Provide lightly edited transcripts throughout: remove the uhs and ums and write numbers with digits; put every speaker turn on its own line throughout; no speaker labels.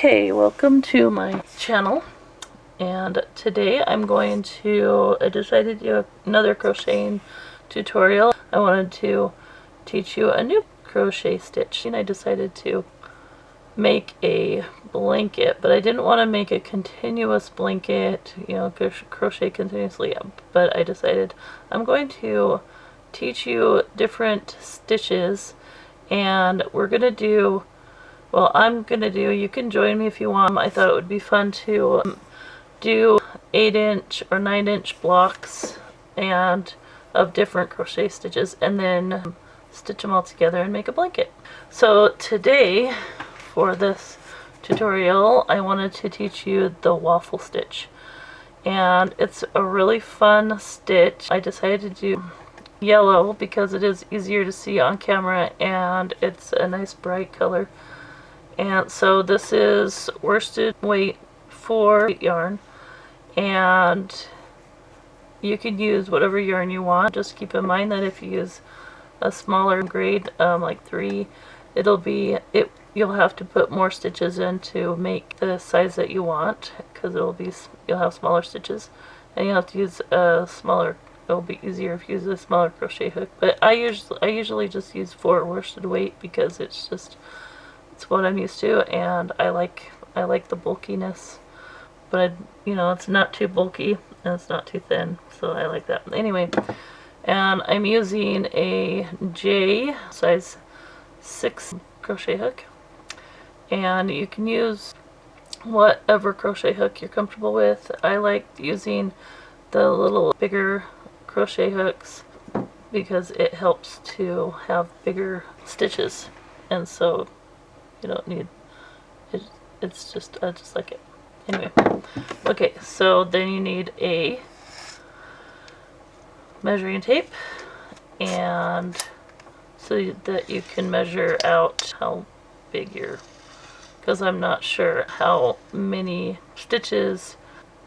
Okay, welcome to my channel, and today I decided to do another crocheting tutorial. I wanted to teach you a new crochet stitch, and I decided to make a blanket, but I didn't want to make a continuous blanket, crochet continuously, but I decided I'm going to teach you different stitches, and you can join me if you want. I thought it would be fun to do 8-inch or 9-inch blocks and of different crochet stitches, and then stitch them all together and make a blanket. So today, for this tutorial, I wanted to teach you the waffle stitch, and it's a really fun stitch. I decided to do yellow because it is easier to see on camera and it's a nice bright color. And so this is worsted weight 4 yarn, and you can use whatever yarn you want. Just keep in mind that if you use a smaller grade, like 3, you'll have to put more stitches in to make the size that you want, because you'll have smaller stitches, and you'll have to use a smaller. It'll be easier if you use a smaller crochet hook. But I usually just use 4 worsted weight because it's what I'm used to, and I like the bulkiness, but it's not too bulky and it's not too thin, so I like that. Anyway, and I'm using a J size 6 crochet hook, and you can use whatever crochet hook you're comfortable with. I like using the little bigger crochet hooks because it helps to have bigger stitches, and so you don't need it. It's just I just like it. Anyway, okay, so then you need a measuring tape, and so that you can measure out how big because I'm not sure how many stitches.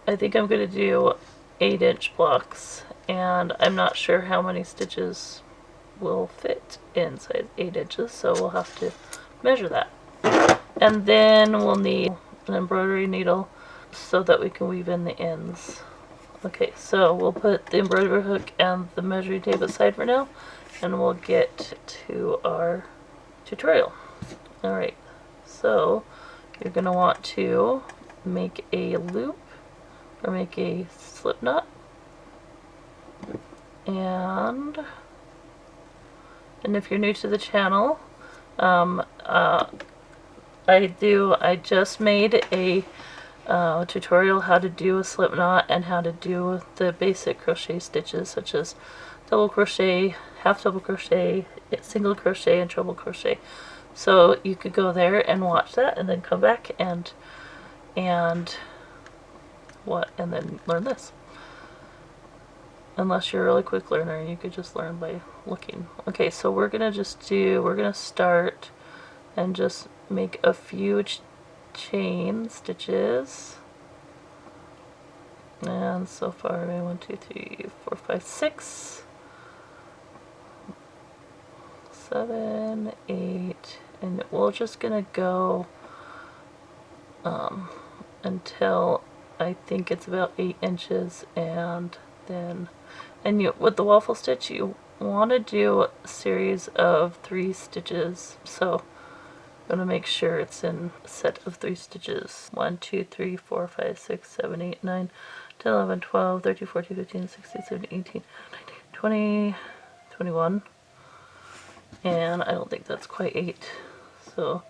I think I'm going to do 8-inch blocks, and I'm not sure how many stitches will fit inside 8 inches, so we'll have to measure that. And then we'll need an embroidery needle so that we can weave in the ends. Okay, so we'll put the embroidery hook and the measuring tape aside for now, and we'll get to our tutorial. Alright, so you're going to want to make a loop or make a slip knot, and if you're new to the channel, I just made a tutorial how to do a slip knot and how to do the basic crochet stitches such as double crochet, half double crochet, single crochet, and treble crochet. So you could go there and watch that and then come back and then learn this. Unless you're a really quick learner, you could just learn by looking. Okay, so we're gonna start and just make a few chain stitches, and so far 1, 2, 3, 4, 5, 6, 7, 8, and we're just gonna go until I think it's about 8 inches, and with the waffle stitch you want to do a series of 3 stitches, so I'm going to make sure it's in a set of 3 stitches. 1, 2, 3, 4, 5, 6, 7, 8, 9, 10, 11, 12, 13, 14, 15, 16, 17, 18, 19, 20, 21, and I don't think that's quite 8, so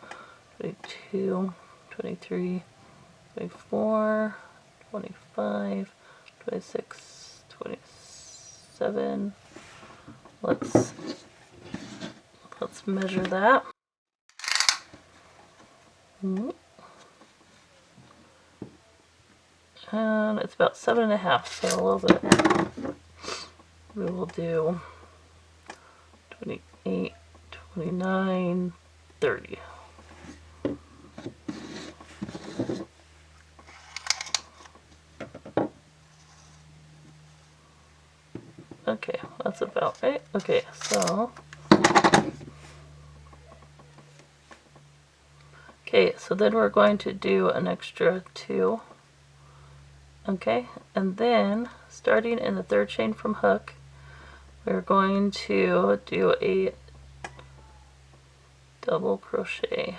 22, 23, 24, 25, 26, 27. Let's measure that. And it's about 7.5, so a little bit. We will do 28, 29, 30. Okay, that's about right. Okay, so Okay, so then we're going to do an extra 2. Okay, and then starting in the 3rd chain from hook, we're going to do a double crochet.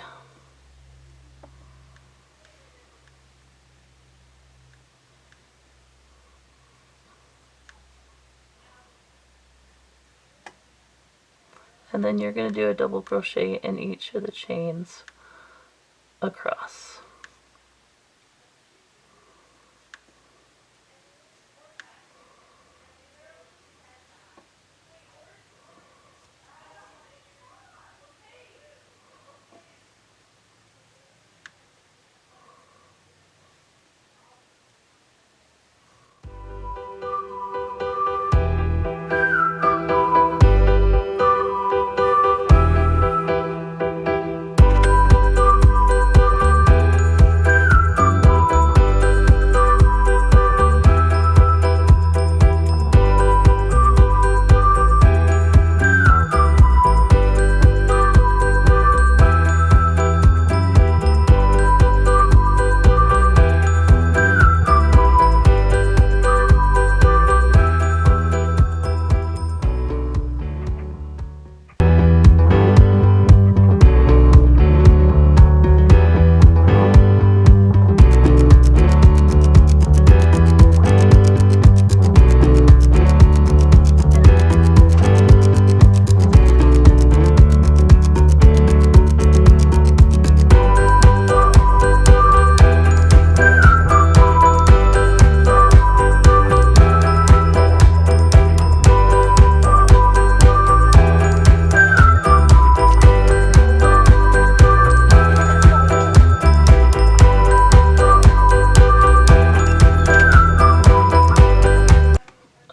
And then you're going to do a double crochet in each of the chains across.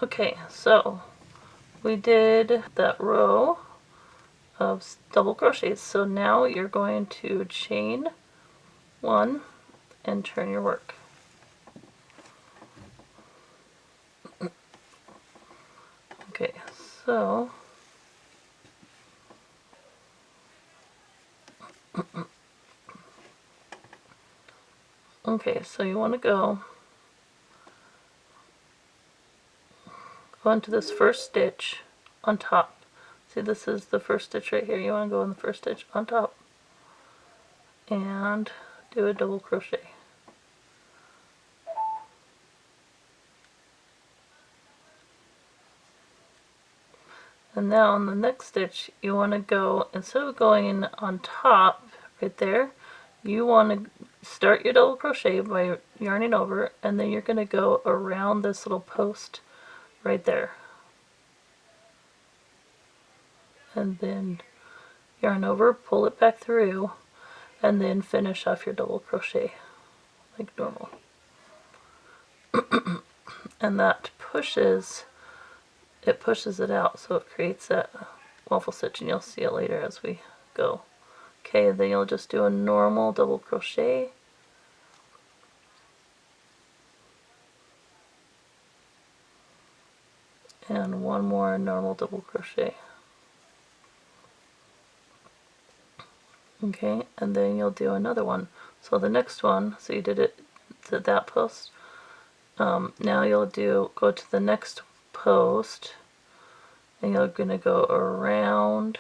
Okay, so we did that row of double crochets. So now you're going to chain 1 and turn your work. Okay, so you want to go into this first stitch on top. See, this is the first stitch right here. You want to go in the first stitch on top and do a double crochet. And now in the next stitch, you want to go, instead of going on top right there, you want to start your double crochet by yarning over, and then you're going to go around this little post right there. And then yarn over, pull it back through, and then finish off your double crochet like normal. And that pushes it out, so it creates that waffle stitch, and you'll see it later as we go. Okay, then you'll just do a normal double crochet, and one more normal double crochet. Okay, and then you'll do another one. So the next one, so you did it to that post. Now you'll go to the next post, and you're going to go around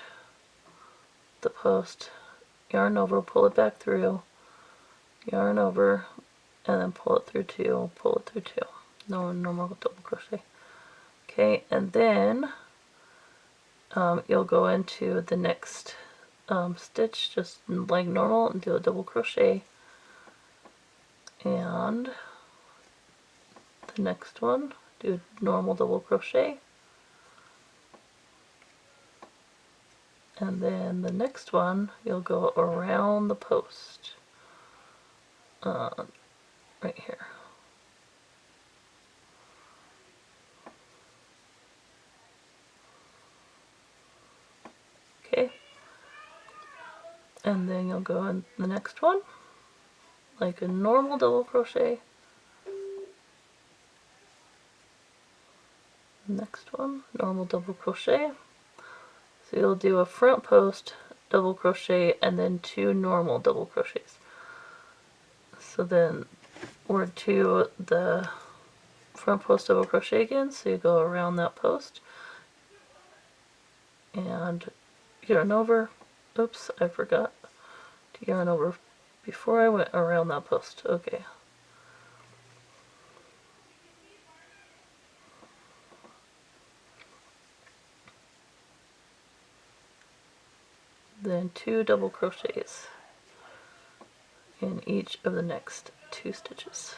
the post, yarn over, pull it back through, yarn over, and then pull it through 2, pull it through 2. No normal double crochet. Okay, and then you'll go into the next stitch just like normal and do a double crochet, and the next one do a normal double crochet, and then the next one you'll go around the post right here. Okay, and then you'll go in the next one like a normal double crochet, next one normal double crochet. So you'll do a front post double crochet and then 2 normal double crochets. So then we're to the front post double crochet again, so you go around that post and yarn over. Oops, I forgot to yarn over before I went around that post. Okay. Then 2 double crochets in each of the next 2 stitches.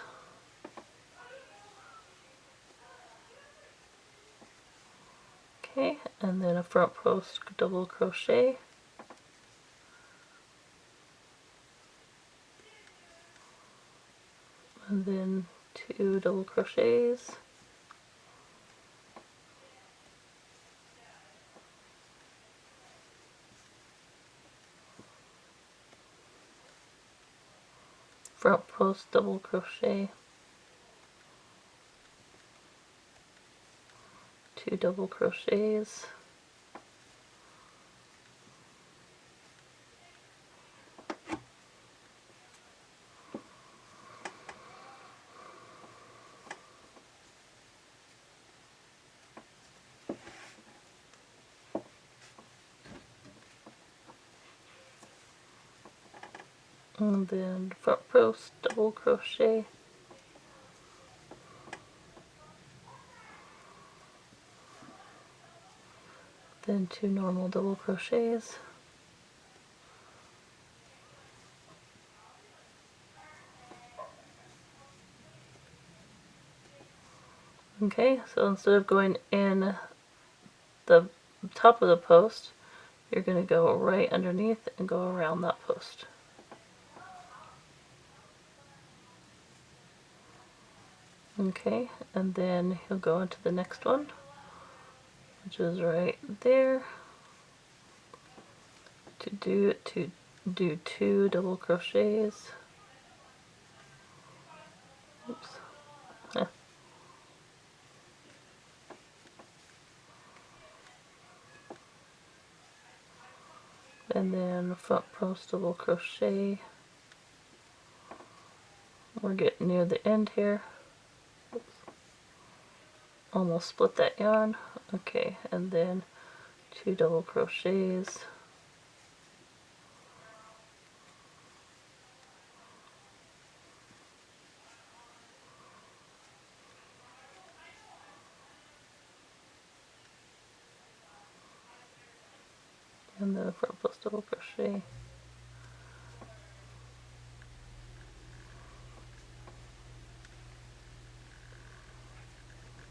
Okay, and then a front post double crochet, and then 2 double crochets, front post double crochet, 2 double crochets, and then front post double crochet, then 2 normal double crochets, okay, so instead of going in the top of the post, you're going to go right underneath and go around that post. Okay, and then you'll go into the next one, which is right there, to do 2 double crochets. Oops. Eh. And then front post double crochet. We're getting near the end here. Oops. Almost split that yarn. Okay, and then 2 double crochets. And then a front post double crochet.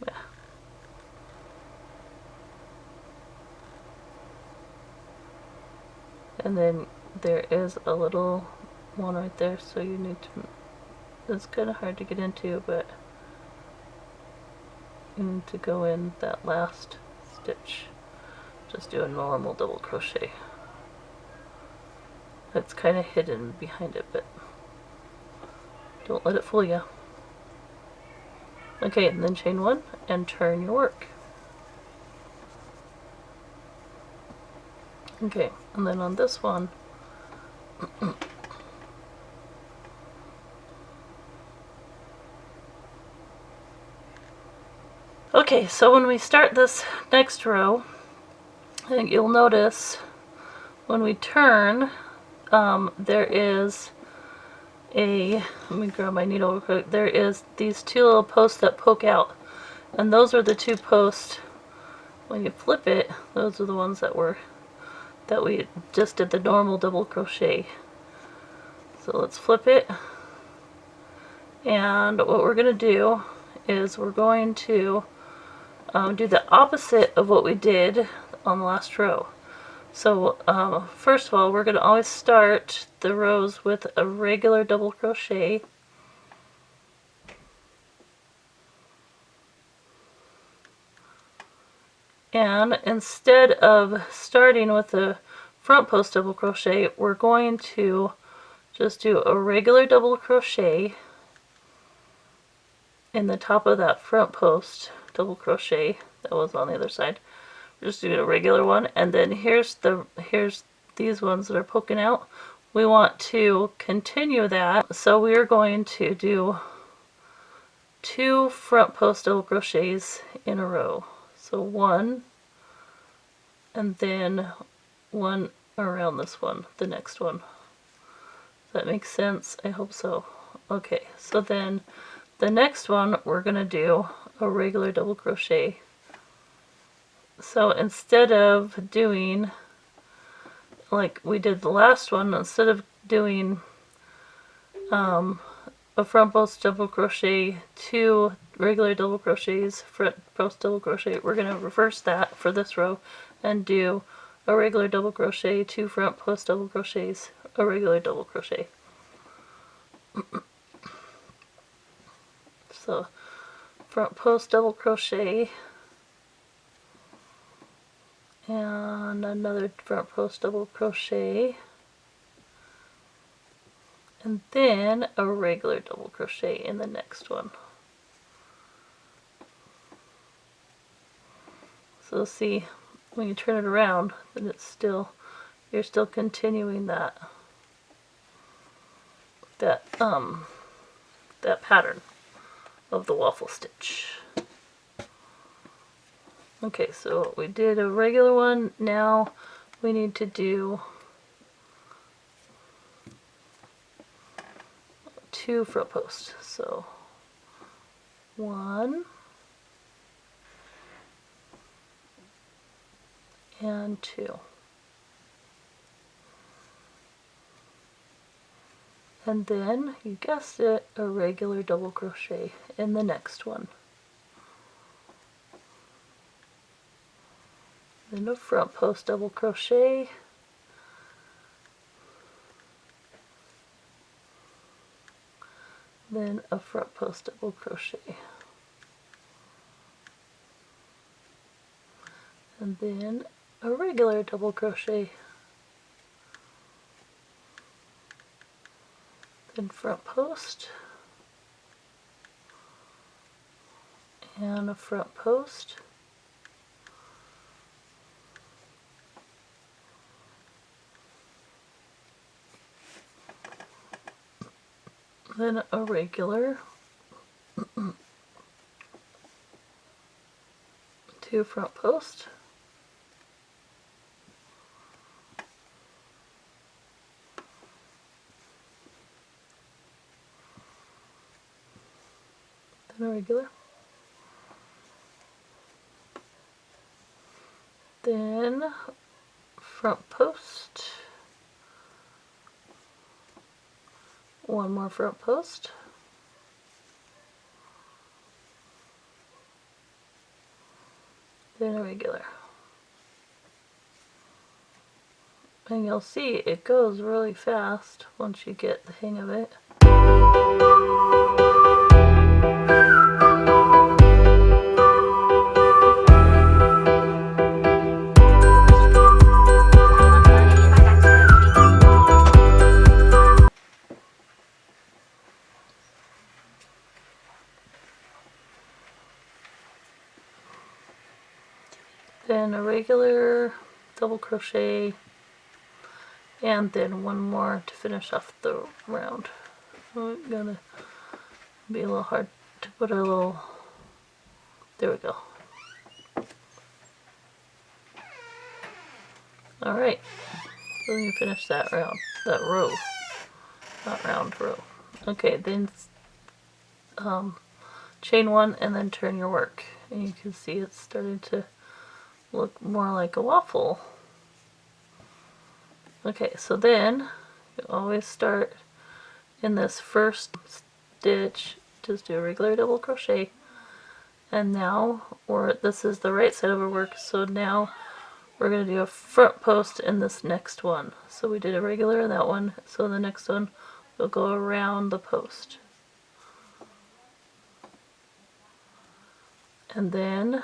Yeah. And then there is a little one right there, so you need to, it's kind of hard to get into, but you need to go in that last stitch. Just do a normal double crochet. It's kind of hidden behind it, but don't let it fool you. Okay, and then chain 1 and turn your work. Okay, and then on this one, okay, so when we start this next row, I think you'll notice when we turn, there is a, let me grab my needle real quick, there is these 2 little posts that poke out, and those are the 2 posts, when you flip it, those are the ones that we just did the normal double crochet. So let's flip it, and what we're going to do is we're going to do the opposite of what we did on the last row. So first of all, we're going to always start the rows with a regular double crochet, and instead of starting with the front post double crochet, we're going to just do a regular double crochet in the top of that front post double crochet that was on the other side. Just do a regular one, and then here's the these ones that are poking out. We want to continue that, so we are going to do 2 front post double crochets in a row. So 1, and then 1 around this one, the next one. Does that make sense? I hope so. Okay, so then the next one we're going to do a regular double crochet. So instead of doing like we did the last one, instead of doing a front post double crochet, 2 regular double crochets, front post double crochet, we're going to reverse that for this row and do a regular double crochet, 2 front post double crochets, a regular double crochet. So front post double crochet and another front post double crochet, and then a regular double crochet in the next one. So see, when you turn it around, then it's still, you're still continuing that pattern of the waffle stitch. Okay, so we did a regular one. Now we need to do 2 front posts. So 1 and 2. And then, you guessed it, a regular double crochet in the next one. Then a front post double crochet, then a front post double crochet, and then a regular double crochet, then front post, and a front post, then a regular, 2 front post, then a regular, then front post, 1 more front post, then a regular. And you'll see it goes really fast once you get the hang of it. Then a regular double crochet, and then 1 more to finish off the round. So it's gonna be a little hard to put a little, there we go. Alright, so you finish that round, that row, not round, row. Okay, then chain 1 and then turn your work, and you can see it's starting to look more like a waffle. Okay, so then you always start in this first stitch, just do a regular double crochet, and now this is the right side of our work, so now we're going to do a front post in this next one. So we did a regular in that one, so the next one we'll go around the post. And then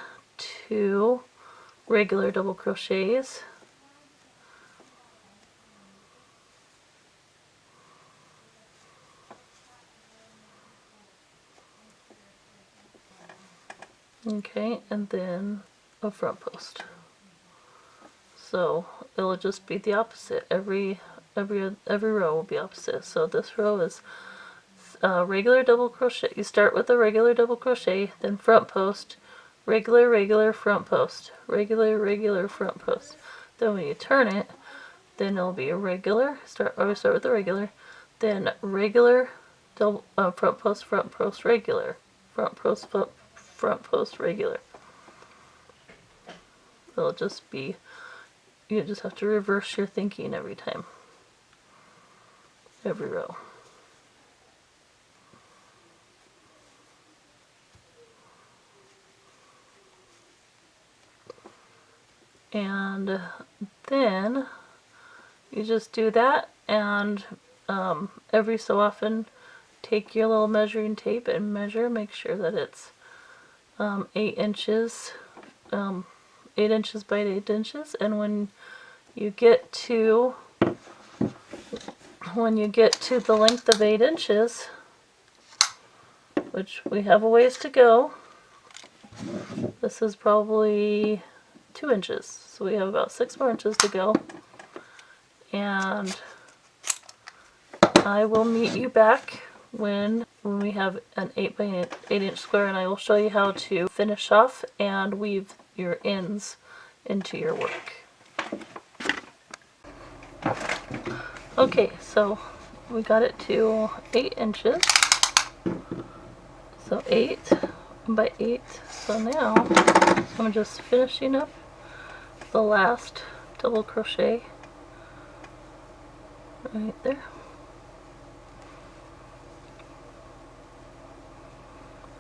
2 regular double crochets, okay, and then a front post. So it'll just be the opposite. Every row will be opposite. So this row is regular double crochet. You start with a regular double crochet, then front post, regular, regular, front post, regular, regular, front post. Then when you turn it, then it'll be a regular. Always start with the regular, then regular, double front post, regular, front post, front post, regular. It'll just be. You just have to reverse your thinking every time. Every row. And then you just do that, and every so often take your little measuring tape and measure. Make sure that it's 8 inches, 8 inches by 8 inches. And when you get to the length of 8 inches, which we have a ways to go, this is probably 2 inches, so we have about 6 more inches to go, and I will meet you back when we have an 8 by 8 inch square, and I will show you how to finish off and weave your ends into your work. Okay, so we got it to 8 inches, so 8 by 8. So now I'm just finishing up the last double crochet right there.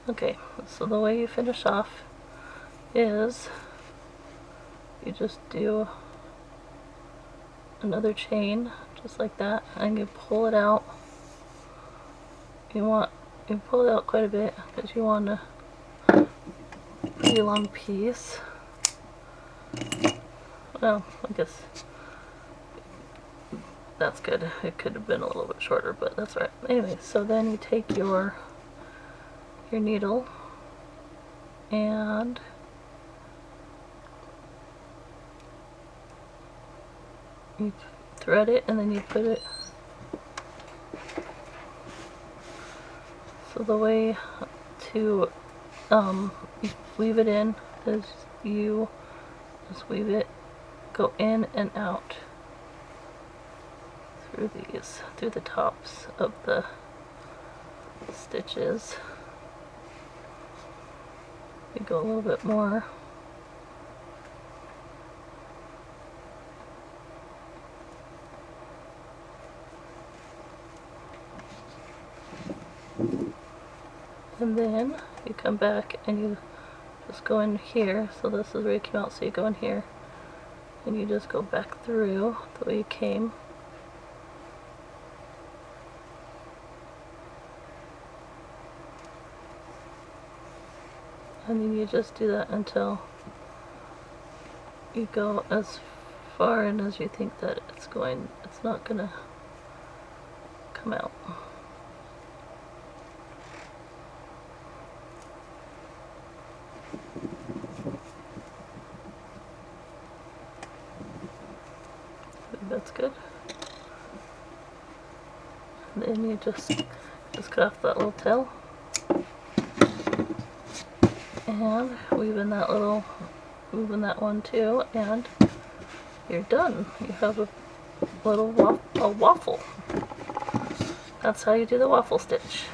Okay, so the way you finish off is you just do another chain just like that, and you pull it out. You pull it out quite a bit because you want a pretty long piece. Well, I guess that's good. It could have been a little bit shorter, but that's right. Anyway, so then you take your needle and you thread it, and then you put it. So the way to weave it in is you just weave it, go in and out through the tops of the stitches. You go a little bit more. And then you come back and you just go in here. So this is where you came out, so you go in here and you just go back through the way you came. And then you just do that until you go as far in as you think that it's not gonna come out. That's good. And then you just cut off that little tail and weave in that one too, and you're done. You have a little waffle. That's how you do the waffle stitch.